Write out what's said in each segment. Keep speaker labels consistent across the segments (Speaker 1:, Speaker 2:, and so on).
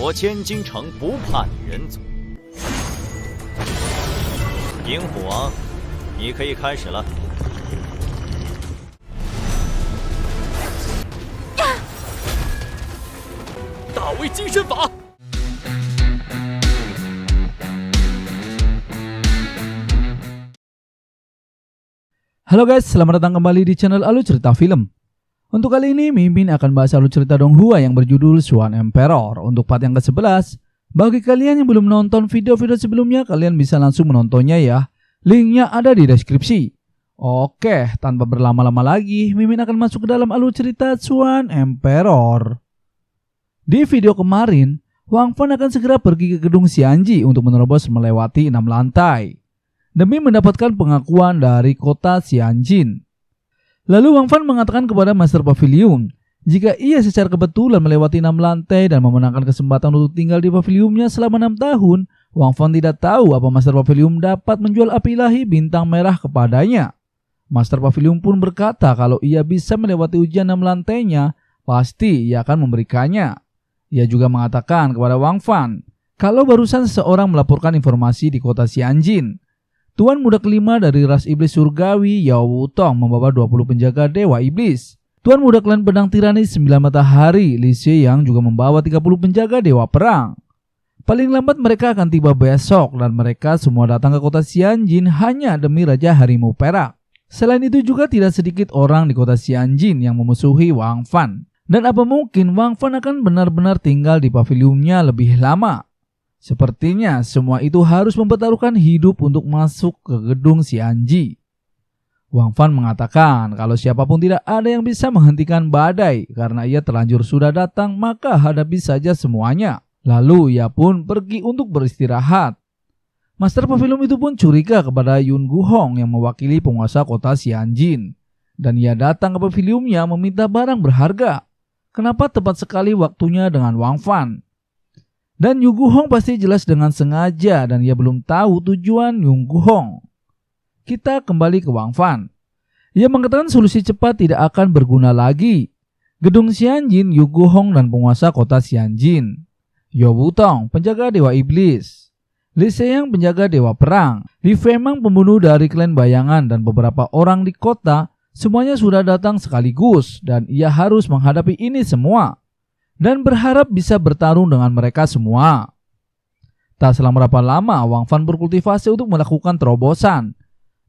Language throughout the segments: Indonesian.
Speaker 1: 我千金城不怕女人族。银虎王，你可以开始了。
Speaker 2: 大威金身法。
Speaker 3: Halo guys, selamat datang kembali di channel Alur Cerita Film. Untuk kali ini, Mimin akan bahas alur cerita Donghua yang berjudul Swan Emperor untuk part yang ke-11. Bagi kalian yang belum nonton video-video sebelumnya, kalian bisa langsung menontonnya ya. Linknya ada di deskripsi. Oke, tanpa berlama-lama lagi, Mimin akan masuk ke dalam alur cerita Swan Emperor. Di video kemarin, Wang Fan akan segera pergi ke gedung Xianji untuk menerobos melewati 6 lantai demi mendapatkan pengakuan dari kota Xianjin. Lalu Wang Fan mengatakan kepada Master Pavilion, jika ia secara kebetulan melewati 6 lantai dan memenangkan kesempatan untuk tinggal di paviliumnya selama 6 tahun, Wang Fan tidak tahu apa Master Pavilion dapat menjual api ilahi bintang merah kepadanya. Master Pavilion pun berkata kalau ia bisa melewati ujian 6 lantainya, pasti ia akan memberikannya. Ia juga mengatakan kepada Wang Fan, kalau barusan seseorang melaporkan informasi di kota Xianjin, Tuan muda kelima dari ras iblis surgawi Yao Wutong membawa 20 penjaga dewa iblis. Tuan muda klan pedang tirani 9 matahari Li Xieyang juga membawa 30 penjaga dewa perang. Paling lambat mereka akan tiba besok dan mereka semua datang ke kota Xianjin hanya demi Raja Harimau Perak. Selain itu juga tidak sedikit orang di kota Xianjin yang memusuhi Wang Fan. Dan apa mungkin Wang Fan akan benar-benar tinggal di paviliumnya lebih lama? Sepertinya semua itu harus mempertaruhkan hidup untuk masuk ke gedung Xianji. Wang Fan mengatakan kalau siapapun tidak ada yang bisa menghentikan badai karena ia terlanjur sudah datang, maka hadapi saja semuanya. Lalu ia pun pergi untuk beristirahat. Master Pavilion itu pun curiga kepada Yun Guhong yang mewakili penguasa kota Xianjin. Dan ia datang ke paviliumnya meminta barang berharga. Kenapa tepat sekali waktunya dengan Wang Fan? Dan Yu Guhong pasti jelas dengan sengaja dan ia belum tahu tujuan Yu Guhong. Kita kembali ke Wang Fan. Ia mengatakan solusi cepat tidak akan berguna lagi. Gedung Xianjin, Yu Guhong dan penguasa kota Xianjin. Yao Wutong, penjaga dewa iblis. Li Xieyang, penjaga dewa perang. Li Fengmang, pembunuh dari klan bayangan dan beberapa orang di kota. Semuanya sudah datang sekaligus dan ia harus menghadapi ini semua. Dan berharap bisa bertarung dengan mereka semua. Tak selang berapa lama Wang Fan berkultivasi untuk melakukan terobosan.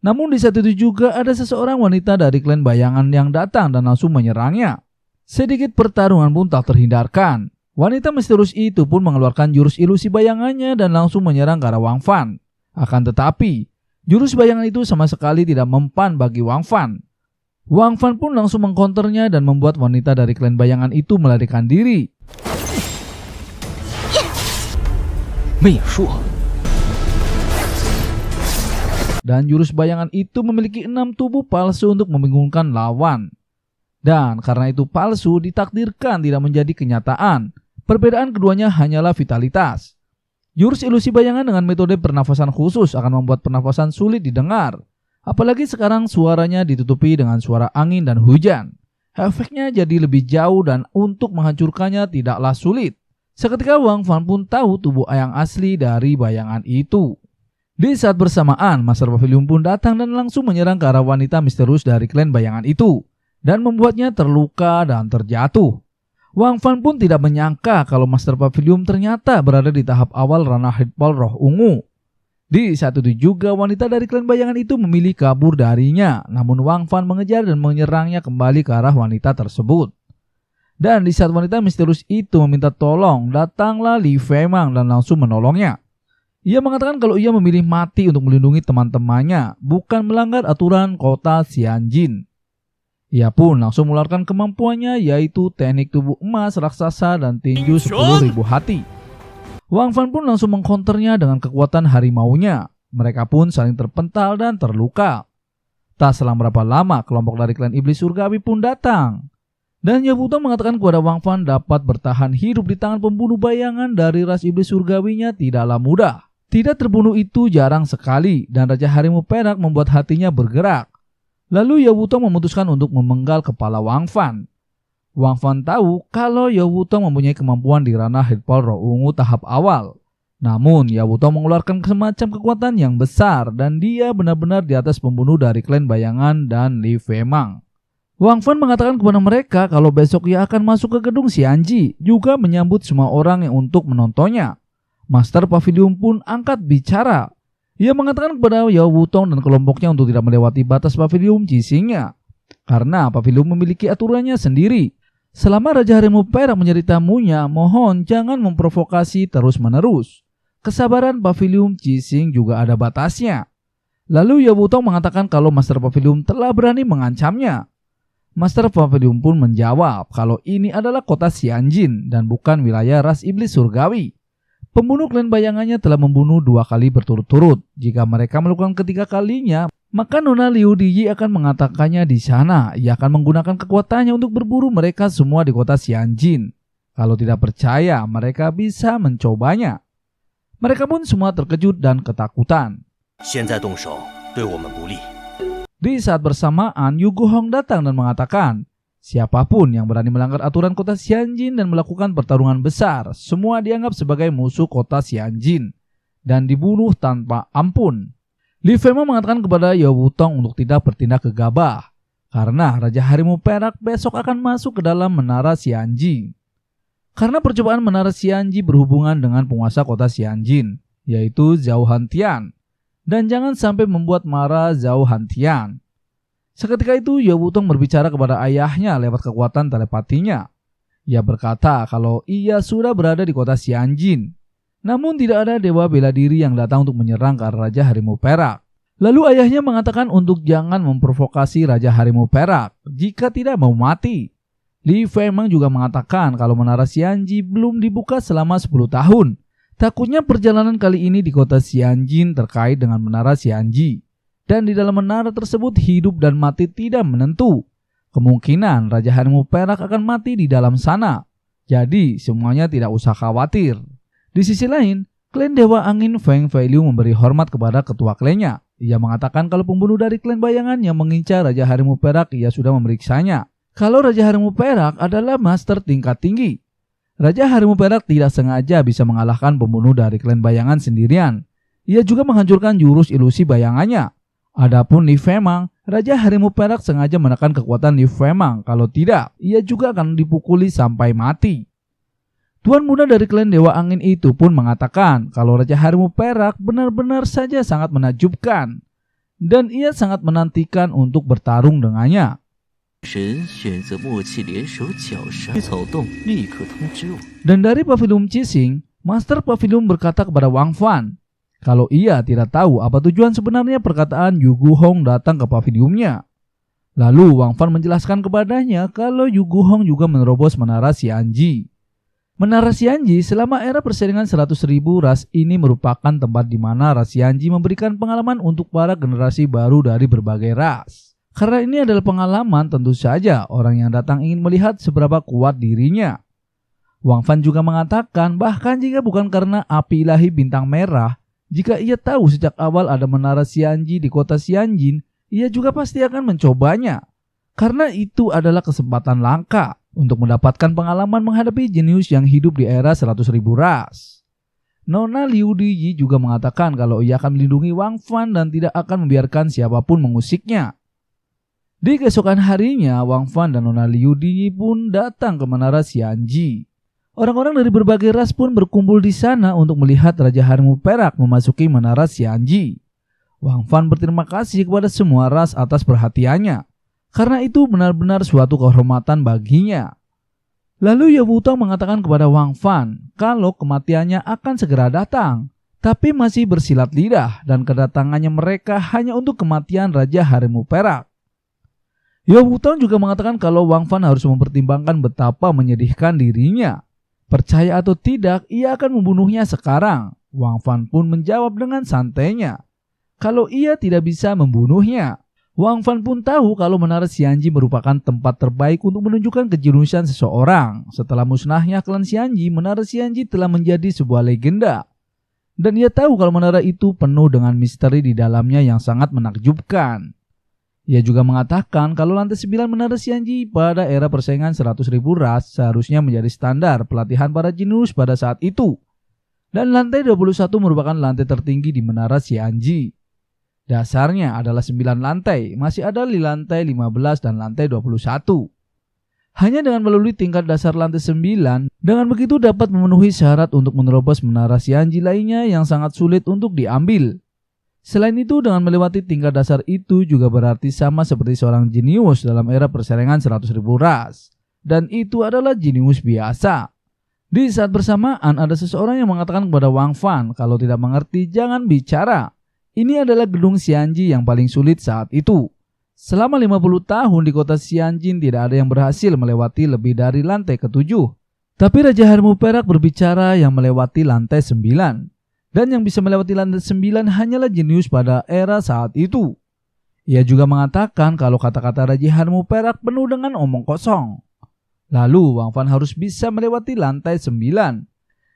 Speaker 3: Namun di saat itu juga ada seseorang wanita dari klan bayangan yang datang dan langsung menyerangnya. Sedikit pertarungan pun tak terhindarkan. Wanita misterius itu pun mengeluarkan jurus ilusi bayangannya dan langsung menyerang ke arah Wang Fan. Akan tetapi, jurus bayangan itu sama sekali tidak mempan bagi Wang Fan. Wang Fan pun langsung mengkonternya dan membuat wanita dari klan bayangan itu melarikan diri. Dan jurus bayangan itu memiliki 6 tubuh palsu untuk membingungkan lawan. Dan karena itu palsu ditakdirkan tidak menjadi kenyataan. Perbedaan keduanya hanyalah vitalitas. Jurus ilusi bayangan dengan metode pernafasan khusus akan membuat pernafasan sulit didengar. Apalagi sekarang suaranya ditutupi dengan suara angin dan hujan. Efeknya jadi lebih jauh dan untuk menghancurkannya tidaklah sulit. Seketika Wang Fan pun tahu tubuh yang asli dari bayangan itu. Di saat bersamaan, Master Pavilion pun datang dan langsung menyerang ke arah wanita misterius dari klan bayangan itu. Dan membuatnya terluka dan terjatuh. Wang Fan pun tidak menyangka kalau Master Pavilion ternyata berada di tahap awal ranah ritual roh ungu. Di saat itu juga wanita dari klan bayangan itu memilih kabur darinya, namun Wang Fan mengejar dan menyerangnya kembali ke arah wanita tersebut. Dan di saat wanita misterius itu meminta tolong, datanglah Li Fengmang dan langsung menolongnya. Ia mengatakan kalau ia memilih mati untuk melindungi teman-temannya, bukan melanggar aturan kota Xianjin. Ia pun langsung mengeluarkan kemampuannya yaitu teknik tubuh emas raksasa dan tinju 10.000 hati. Wang Fan pun langsung mengkonternya dengan kekuatan harimaunya. Mereka pun saling terpental dan terluka. Tak selang berapa lama, kelompok dari klan iblis surgawi pun datang. Dan Yao Wutong mengatakan kepada Wang Fan dapat bertahan hidup di tangan pembunuh bayangan dari ras iblis surgawinya tidaklah mudah. Tidak terbunuh itu jarang sekali dan Raja Harimau Perak membuat hatinya bergerak. Lalu Yao Wutong memutuskan untuk memenggal kepala Wang Fan. Wang Fan tahu kalau Yao Wutong mempunyai kemampuan di ranah Hitpal Roh Ungu tahap awal. Namun Yao Wutong mengeluarkan semacam kekuatan yang besar dan dia benar-benar di atas pembunuh dari klan bayangan dan Li Fengmang. Wang Fan mengatakan kepada mereka kalau besok ia akan masuk ke gedung Xianji, juga menyambut semua orang yang untuk menontonnya. Master Pavilion pun angkat bicara. Ia mengatakan kepada Yao Wutong dan kelompoknya untuk tidak melewati batas Pavilion Jixingnya, karena Pavilion memiliki aturannya sendiri. Selama Raja Harimau Perak menjadi tamunya, mohon jangan memprovokasi terus-menerus. Kesabaran Pavilion Jixing juga ada batasnya. Lalu Yao Wutong mengatakan kalau Master Pavilion telah berani mengancamnya. Master Pavilion pun menjawab kalau ini adalah kota Xianjin dan bukan wilayah ras iblis surgawi. Pembunuh klan bayangannya telah membunuh 2 kali berturut-turut. Jika mereka melakukan ketiga kalinya, maka Nona Liu Diyi akan mengatakannya di sana. Ia akan menggunakan kekuatannya untuk berburu mereka semua di kota Xianjin. Kalau tidak percaya, mereka bisa mencobanya. Mereka pun semua terkejut dan ketakutan. Di saat bersamaan, Yu Guhong datang dan mengatakan, siapapun yang berani melanggar aturan kota Xianjin dan melakukan pertarungan besar, semua dianggap sebagai musuh kota Xianjin dan dibunuh tanpa ampun. Li Fengmang mengatakan kepada Yao Wutong untuk tidak bertindak gegabah, karena Raja Harimau Perak besok akan masuk ke dalam menara Xianji. Karena percobaan menara Xianji berhubungan dengan penguasa kota Xianjin, yaitu Zhao Hantian, dan jangan sampai membuat marah Zhao Hantian. Seketika itu Yao Wutong berbicara kepada ayahnya lewat kekuatan telepatinya. Ia berkata kalau ia sudah berada di kota Xianjin. Namun tidak ada dewa bela diri yang datang untuk menyerang ke arah Raja Harimau Perak. Lalu ayahnya mengatakan untuk jangan memprovokasi Raja Harimau Perak jika tidak mau mati. Li Fengmang juga mengatakan kalau menara Xianji belum dibuka selama 10 tahun. Takutnya perjalanan kali ini di kota Xianjin terkait dengan menara Xianji. Dan di dalam menara tersebut hidup dan mati tidak menentu. Kemungkinan Raja Harimau Perak akan mati di dalam sana. Jadi semuanya tidak usah khawatir. Di sisi lain, klan Dewa Angin Feng Feiliu memberi hormat kepada ketua klannya. Ia mengatakan kalau pembunuh dari klan bayangan yang mengincar Raja Harimau Perak ia sudah memeriksanya. Kalau Raja Harimau Perak adalah master tingkat tinggi. Raja Harimau Perak tidak sengaja bisa mengalahkan pembunuh dari klan bayangan sendirian. Ia juga menghancurkan jurus ilusi bayangannya. Adapun Li Fengmang, Raja Harimau Perak sengaja menekan kekuatan Li Fengmang. Kalau tidak, ia juga akan dipukuli sampai mati. Tuan muda dari klan Dewa Angin itu pun mengatakan kalau Raja Harimau Perak benar-benar saja sangat menakjubkan dan ia sangat menantikan untuk bertarung dengannya. Dan dari Pavilion Jixing, Master Pavilion berkata kepada Wang Fan kalau ia tidak tahu apa tujuan sebenarnya perkataan Yu Guhong datang ke pavilionnya. Lalu Wang Fan menjelaskan kepadanya kalau Yu Guhong juga menerobos menara Xianji. Menara Xianji selama era persaingan 100.000 ras ini merupakan tempat di mana ras Xianji memberikan pengalaman untuk para generasi baru dari berbagai ras. Karena ini adalah pengalaman, tentu saja orang yang datang ingin melihat seberapa kuat dirinya. Wang Fan juga mengatakan bahkan jika bukan karena api ilahi bintang merah, jika ia tahu sejak awal ada menara Xianji di kota Xianjin, ia juga pasti akan mencobanya. Karena itu adalah kesempatan langka untuk mendapatkan pengalaman menghadapi jenius yang hidup di era 100.000 ras. Nona Liu Diyi juga mengatakan kalau ia akan melindungi Wang Fan dan tidak akan membiarkan siapapun mengusiknya. Di keesokan harinya, Wang Fan dan Nona Liu Diyi pun datang ke menara Xianji. Orang-orang dari berbagai ras pun berkumpul di sana untuk melihat Raja Harimau Perak memasuki menara Xianji. Wang Fan berterima kasih kepada semua ras atas perhatiannya. Karena itu benar-benar suatu kehormatan baginya. Lalu Yao Wutong mengatakan kepada Wang Fan kalau kematiannya akan segera datang, tapi masih bersilat lidah dan kedatangannya mereka hanya untuk kematian Raja Harimau Perak. Yao Wutong juga mengatakan kalau Wang Fan harus mempertimbangkan betapa menyedihkan dirinya. Percaya atau tidak, ia akan membunuhnya sekarang. Wang Fan pun menjawab dengan santainya kalau ia tidak bisa membunuhnya. Wang Fan pun tahu kalau menara Xianji merupakan tempat terbaik untuk menunjukkan kejeniusan seseorang. Setelah musnahnya klan Xianji, menara Xianji telah menjadi sebuah legenda. Dan ia tahu kalau menara itu penuh dengan misteri di dalamnya yang sangat menakjubkan. Ia juga mengatakan kalau lantai 9 Menara Xianji pada era persaingan 100.000 ras seharusnya menjadi standar pelatihan para jenius pada saat itu. Dan lantai 21 merupakan lantai tertinggi di Menara Xianji. Dasarnya adalah 9 lantai, masih ada di lantai 15 dan lantai 21. Hanya dengan melalui tingkat dasar lantai 9, dengan begitu dapat memenuhi syarat untuk menerobos Menara Xianji lainnya yang sangat sulit untuk diambil. Selain itu, dengan melewati tingkat dasar itu juga berarti sama seperti seorang jenius dalam era persaingan 100.000 ras. Dan itu adalah jenius biasa. Di saat bersamaan ada seseorang yang mengatakan kepada Wang Fan kalau tidak mengerti jangan bicara. Ini adalah gedung Xianji yang paling sulit saat itu. Selama 50 tahun di kota Xianjin tidak ada yang berhasil melewati lebih dari lantai ke-7. Tapi Raja Harimau Perak berbicara yang melewati lantai 9. Dan yang bisa melewati lantai 9 hanyalah jenius pada era saat itu. Ia juga mengatakan kalau kata-kata Raja Harimau Perak penuh dengan omong kosong. Lalu Wang Fan harus bisa melewati lantai 9.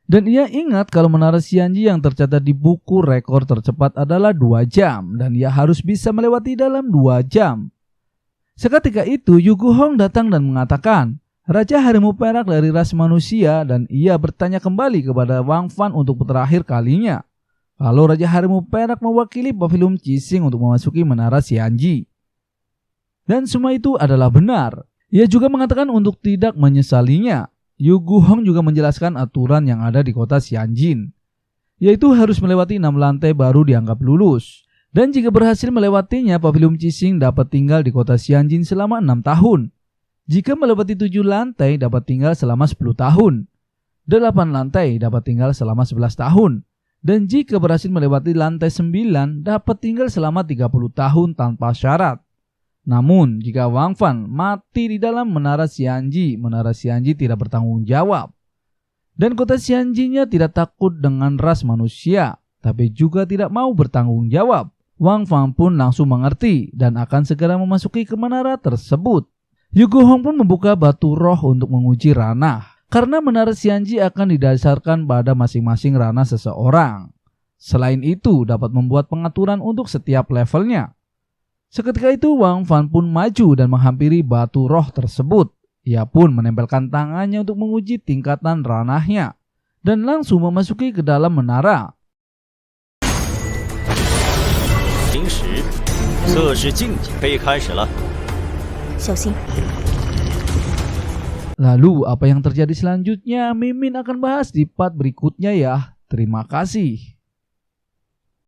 Speaker 3: Dan ia ingat kalau Menara Xianji yang tercatat di buku rekor tercepat adalah 2 jam. Dan ia harus bisa melewati dalam 2 jam. Seketika itu Yu Guhong datang dan mengatakan, Raja Harimau Perak dari ras manusia, dan ia bertanya kembali kepada Wang Fan untuk terakhir kalinya. Kalau Raja Harimau Perak mewakili pavilion Qixing untuk memasuki Menara Xianji. Dan semua itu adalah benar. Ia juga mengatakan untuk tidak menyesalinya. Yu Guhong juga menjelaskan aturan yang ada di kota Xianjin. Yaitu harus melewati 6 lantai baru dianggap lulus. Dan jika berhasil melewatinya, pavilion Qixing dapat tinggal di kota Xianjin selama 6 tahun. Jika melewati 7 lantai dapat tinggal selama 10 tahun. 8 lantai dapat tinggal selama 11 tahun. Dan jika berhasil melewati lantai 9 dapat tinggal selama 30 tahun tanpa syarat. Namun jika Wang Fan mati di dalam Menara Xianji tidak bertanggung jawab. Dan kota Xianji-nya tidak takut dengan ras manusia, tapi juga tidak mau bertanggung jawab. Wang Fan pun langsung mengerti dan akan segera memasuki ke menara tersebut. Yu Guhong pun membuka batu roh untuk menguji ranah. Karena Menara Xianji akan didasarkan pada masing-masing ranah seseorang. Selain itu dapat membuat pengaturan untuk setiap levelnya. Seketika itu Wang Fan pun maju dan menghampiri batu roh tersebut. Ia pun menempelkan tangannya untuk menguji tingkatan ranahnya. Dan langsung memasuki ke dalam menara.
Speaker 1: 平时测试竞技可以开始了。
Speaker 4: 小心。
Speaker 3: Lalu apa yang terjadi selanjutnya Mimin akan bahas di part berikutnya ya. Terima kasih.